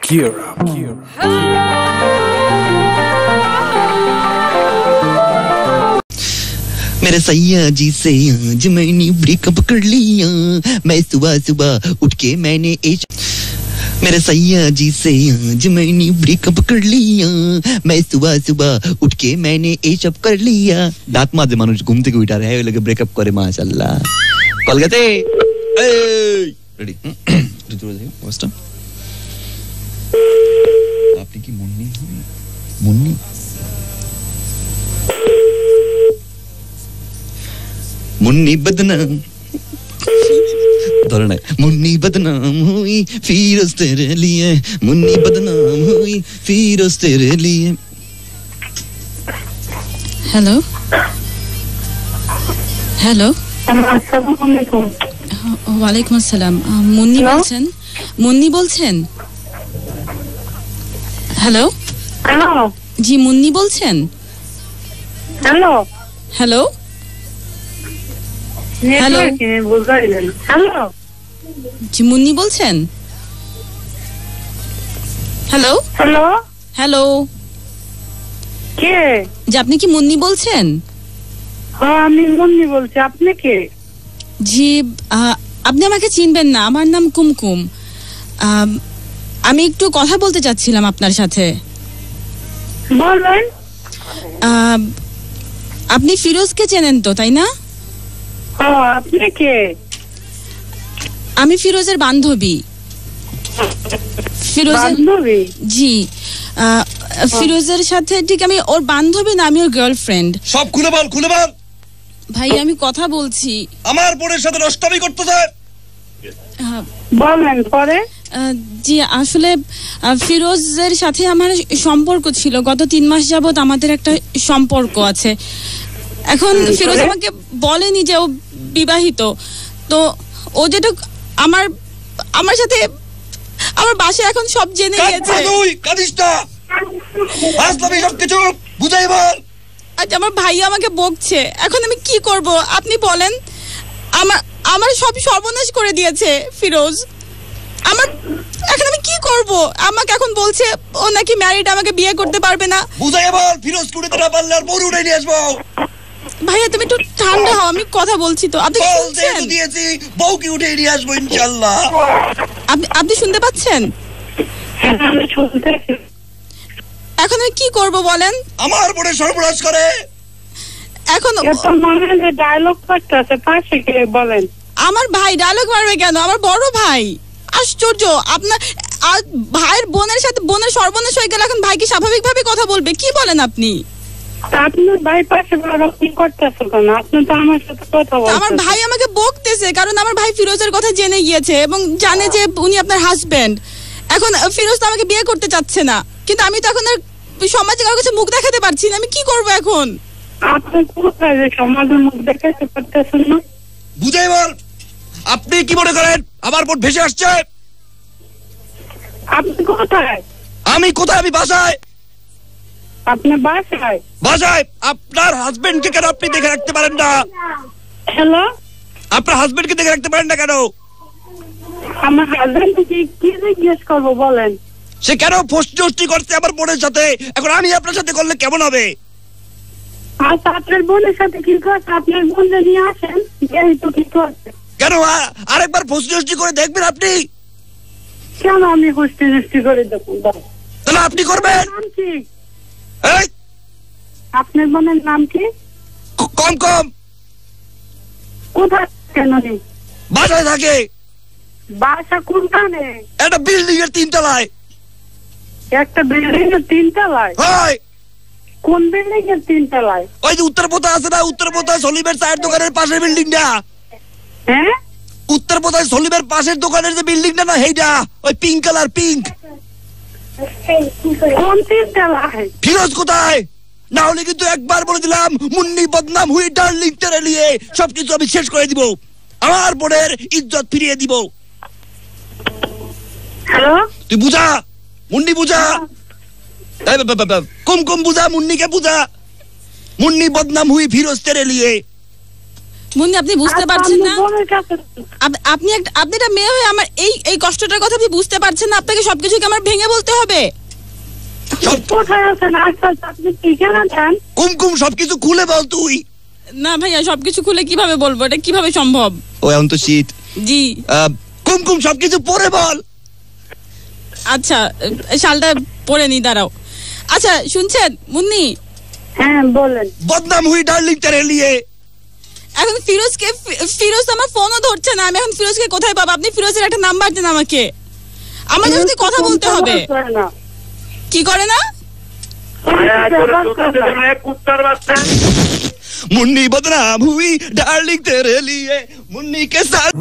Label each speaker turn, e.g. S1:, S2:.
S1: Kira.
S2: मेरे सैया जी से आज मैंने ब्रेकअप कर लिया, मैं सुबह सुबह उठ के मैंने मेरे सैया जी से आज मैंने ब्रेकअप कर लिया, मैं सुबह सुबह उठ के मैंने एशअप कर लिया। दांत माजे মানুষ ঘুম থেকে উঠার হ্যাঁ লাগে ব্রেকআপ করে মাশাআল্লাহ। কলকাতা রেডি পোস্ট আপনি কি মুন্নি मुन्नी बदनाम धोरण है मुन्नी बदनाम हुई फिरोज तेरे लिए, मुन्नी बदनाम हुई फिरोज तेरे लिए।
S3: हेलो हेलो वालेकुम अस्सलाम। मुन्नी बोलছেন? हेलो
S4: हेलो
S3: जी मुन्नी बोलছেন?
S4: हेलो
S3: हेलो
S4: हेलो हेलो
S3: जी मुन्नी बोलছেন? हेलो
S4: हेलो
S3: हेलो
S4: কে
S3: जी আপনি কি মুন্নি বলছেন?
S4: হ্যাঁ আমি মুন্নি বলছি, আপনি কে?
S3: জি আপনি আমাকে চিনবেন না, আমার নাম কুমকুম। আমি একটু কথা বলতে চাচ্ছিলাম আপনার সাথে।
S4: বলেন।
S3: আপনি ফিরোজকে চেনেন তো, তাই না?
S4: হ্যাঁ আপনি কে?
S3: আমি ফিরোজের বান্ধবী।
S4: বান্ধবী?
S3: জি ফিরোজের সাথে ঠিক আমি ওর বান্ধবী না, আমি ওর গার্লফ্রেন্ড।
S2: সব খুলে বল
S3: ভাই আমি কথা বলছি।
S2: আমার বোনের সাথে নষ্টামি করতেছে।
S4: বলেন পরে।
S3: জি আসলে ফিরোজের সাথে আমার সম্পর্ক ছিল, গত 3 মাস যাবত আমাদের একটা সম্পর্ক আছে। এখন ফিরোজ আমাকে বলেনি যে ও বিবাহিত, তো ও যেটা আমার সাথে আমার বাসায় এখন সব জেনে গেছে। আচ্ছা আমার ভাই আমাকে বকছে, এখন আমি কি করব আপনি বলেন। আমার সব সর্বনাশ করে দিয়েছে ফিরোজ। এখন আমি কি করব? আমাকে এখন বলছে ও নাকি ম্যারিড, আমাকে বিয়ে করতে পারবে না।
S2: বুঝাই বল ফিরোজ কুড়িতে না পারলে আর বড় উড়াই নিয়ে আসবো।
S3: ভাইয়া তুমি একটু ঠান্ডা হও, আমি কথা বলছি তো। আপনি শুনছেন?
S2: দিয়েছি বউ কি উঠে নিয়ে আসবো ইনশাআল্লাহ।
S3: আপনি শুনতে পাচ্ছেন?
S4: আমি শুনতে।
S3: এখন আমি কি করব বলেন?
S2: আমার বড় সর্বনাশ করে।
S4: এখন এত মনে যে ডায়লগ করতেছে পাশে কে বলেন?
S3: আমার ভাই ডায়লগ মারবে কেন? আমার বড় ভাই। আশ্চর্য, আপনার ভাইয়ের বোনের সাথে বোনের সর্বনাশ হয়ে গেল, এখন ভাই কি স্বাভাবিকভাবে কথা বলবে? কি বলেন আপনি?
S4: আপনার ভাই পাশে কি করতেছে কেন? আপনি তো আমার সাথে কথা বলছেন।
S3: আমার ভাই আমাকে বকতেছে কারণ আমার ভাই ফিরোজের কথা জেনে গিয়েছে এবং জানে যে উনি আপনার হাজবেন্ড। এখন ফিরোজ তো আমাকে বিয়ে করতে চাচ্ছে না, কিন্তু আমি তো এখন আর সমাজে কারোর কাছে মুখ দেখাতে পারছি না। আমি কি করব এখন?
S4: আপনি কোথায় যে সমাজে মুখ দেখাতে পারতেছেন না?
S2: বুঝাই বল আপনি কি মনে করেন আমার বোন ভেসে আসছে?
S4: আপনি কোথায়?
S2: আমি কোথায়? আমি বাসায়।
S4: আপনি বাসায়?
S2: বাসায়। আপনার হাজবেন্ডকে কেন আপনি দেখে রাখতে পারেন না?
S4: হ্যালো
S2: আপনার হাজবেন্ডকে দেখে রাখতে পারেন না কেন?
S4: আমার হাজবেন্ড কি জিজ্ঞেস করবো বলেন?
S2: সে কেন ফষ্টি করছে আমার বোনের সাথে? এখন আমি আপনার সাথে করলে কেমন হবে?
S4: আচ্ছা আপনার বোনের সাথে কি করছে? আপনার বোন নিয়ে আসেন, এই তো কি করছে?
S2: কেন আরেকবার ফষ্টি করে দেখবেন আপনি?
S4: কেন আমি ফষ্টি করে দেখুন?
S2: তাহলে আপনি করবেন?
S4: নাম কি?
S2: এই
S4: আপনার বোনের নাম কি?
S2: কম
S4: কোথায় কেন নেই?
S2: বাসায় থাকে।
S4: বাসা কোনখানে?
S2: একটা বিল্ডিং এর 3 তলায়।
S4: একটা বিল্ডিং এর 3 তলায়?
S2: হয়।
S4: কোন বিল্ডিং এর 3 তলায়?
S2: ওই যে উত্তরপথা আছে না, উত্তরপথা সলিমের চায়ের দোকানের পাশের বিল্ডিংটা।
S4: হ্যাঁ
S2: উত্তরপথা সলিমের পাশের দোকানের যে বিল্ডিংটা না, সেইটা ওই পিঙ্ক কালার। পিঙ্ক।
S4: কোন 3 তলায়?
S2: ফিরোজ কোথায়? না হলে কিন্তু একবার বলে দিলাম মুন্নি বদনাম হুই ডার্লিং তেরে লিয়ে সবকিছু আমি শেষ করে দিব, আমার বোনের ইজ্জত ফিরিয়ে দিব।
S4: হ্যালো
S2: তুই বুঝা মুন্নি বুঝা, কুমকুম বুঝা, মুন্নিকে বুঝা। মুন্নি বদনাম হুই ফিরোজ তেরে লিয়ে।
S3: মুন্নি আপনি বুঝতে পারছেন না,
S4: বোনের কাছে
S3: আপনি একটা মেয়ে হয়ে আমার এই কষ্টটার কথা আপনি বুঝতে পারছেন না? আপনাকে সবকিছু কি আমার ভেঙে বলতে হবে?
S4: কোথায় আছেন আজকাল? আপনি ঠিকানা দেন।
S2: কুমকুম সবকিছু খুলে বল তুই।
S3: না ভাইয়া, সবকিছু খুলে কিভাবে বলবো? এটা কিভাবে সম্ভব?
S2: ও এখন তো শীত।
S3: জি
S2: কুমকুম সবকিছু পরে বল।
S3: আচ্ছা শালটা পরে নি, দাঁড়াও। আচ্ছা শুনছেন মুন্নি?
S4: হ্যাঁ বলেন।
S2: বদনাম হুই ডার্লিং তেরে লিয়ে।
S3: এখন ফিরোজ আমার ফোনও ধরছে না, আমি এখন ফিরোজকে কোথায় পাবো? আপনি ফিরোজের একটা নাম্বার দেন আমাকে, আমাদের সাথে কথা বলতে হবে। কি করে না?
S2: मुन्नी बदनाम हुई डार्लिंग तेरे लिए मुन्नी के साथ